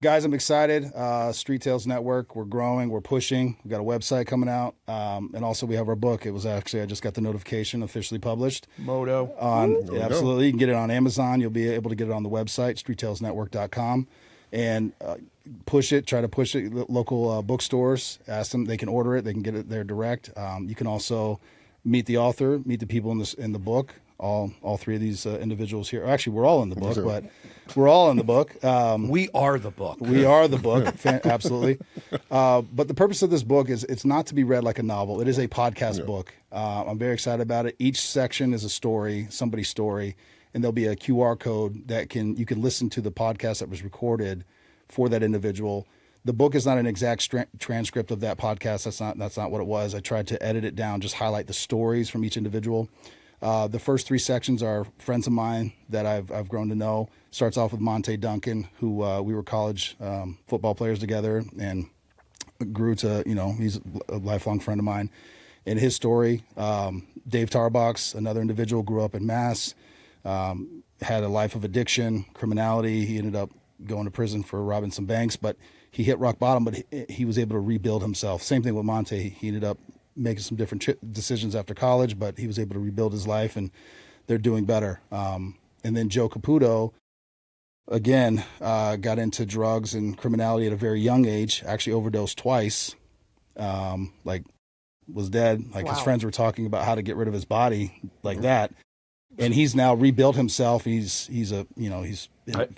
Guys, I'm excited. Street Tales Network, we're growing, we're pushing. We've got a website coming out. And also we have our book. It was actually, I just got the notification, officially published. Moto. Yeah, absolutely. You can get it on Amazon. You'll be able to get it on the website, streettalesnetwork.com. And push it, try to push it. Local bookstores, ask them, they can order it, they can get it there direct. You can also meet the author, meet the people in the book. All three of these individuals here. Actually, we're all in the book, but we're all in the book. We are the book. We are the book, absolutely. But the purpose of this book is it's not to be read like a novel. It is a podcast book. I'm very excited about it. Each section is a story, somebody's story, and there'll be a QR code that you can listen to the podcast that was recorded for that individual. The book is not an exact transcript of that podcast. That's not what it was. I tried to edit it down, just highlight the stories from each individual. The first three sections are friends of mine that I've grown to know. Starts off with Monte Duncan, who we were college football players together, and grew to, he's a lifelong friend of mine. And his story, Dave Tarbox, another individual, grew up in Mass, had a life of addiction, criminality. He ended up going to prison for robbing some banks, but he hit rock bottom, but he was able to rebuild himself. Same thing with Monte. He ended up making some different decisions after college, but he was able to rebuild his life, and they're doing better. And then Joe Caputo, again, got into drugs and criminality at a very young age, actually overdosed twice, was dead. His friends were talking about how to get rid of his body like that. And he's now rebuilt himself. He's fitness.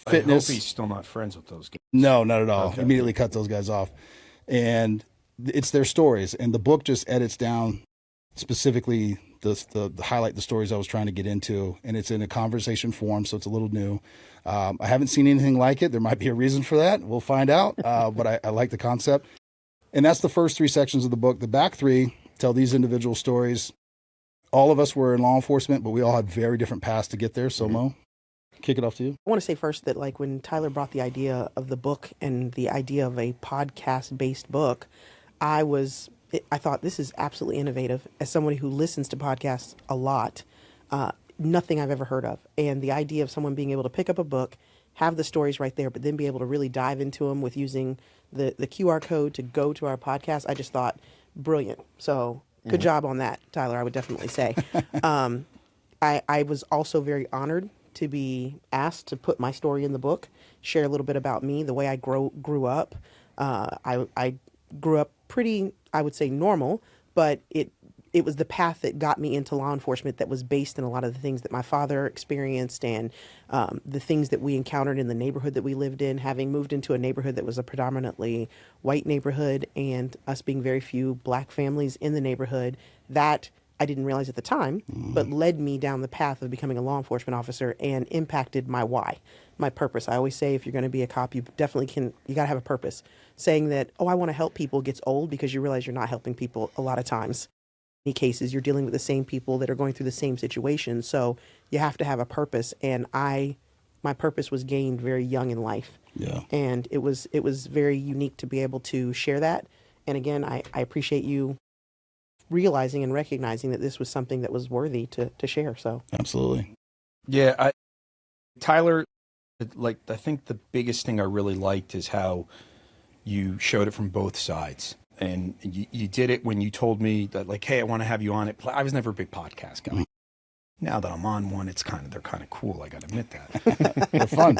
I hope he's still not friends with those guys. No, not at all. Okay. Immediately cut those guys off. And it's their stories, and the book just edits down specifically the highlight the stories I was trying to get into, and it's in a conversation form, so it's a little new. I haven't seen anything like it. There might be a reason for that. We'll find out. But I like the concept, and that's the first three sections of the book. The back three tell these individual stories. All of us were in law enforcement, but we all had very different paths to get there. So Mo, kick it off to you. I want to say first that when Tyler brought the idea of the book and the idea of a podcast-based book, I thought this is absolutely innovative. As somebody who listens to podcasts a lot, nothing I've ever heard of. And the idea of someone being able to pick up a book, have the stories right there, but then be able to really dive into them with using the QR code to go to our podcast, I just thought brilliant. So good job on that, Tyler, I would definitely say. I was also very honored to be asked to put my story in the book, share a little bit about me, the way I grew up. I grew up pretty, I would say, normal, but it was the path that got me into law enforcement that was based in a lot of the things that my father experienced and the things that we encountered in the neighborhood that we lived in, having moved into a neighborhood that was a predominantly white neighborhood and us being very few black families in the neighborhood. That I didn't realize at the time, but led me down the path of becoming a law enforcement officer and impacted my why, my purpose. I always say if you're going to be a cop, you definitely you got to have a purpose. Saying that, I want to help people gets old because you realize you're not helping people a lot of times. In many cases, you're dealing with the same people that are going through the same situation. So you have to have a purpose. And my purpose was gained very young in life. Yeah. And it was very unique to be able to share that. And again, I appreciate you realizing and recognizing that this was something that was worthy to share. So Absolutely. Yeah, Tyler, I think the biggest thing I really liked is how you showed it from both sides. And you did it when you told me that, hey, I want to have you on it. I was never a big podcast guy. Now that I'm on one, they're kind of cool. I got to admit that. They're fun.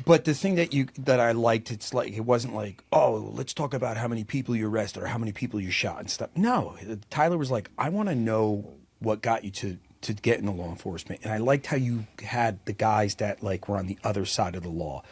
But the thing that I liked, it wasn't let's talk about how many people you arrested or how many people you shot and stuff. No, Tyler was like, I want to know what got you to get into law enforcement. And I liked how you had the guys that were on the other side of the law.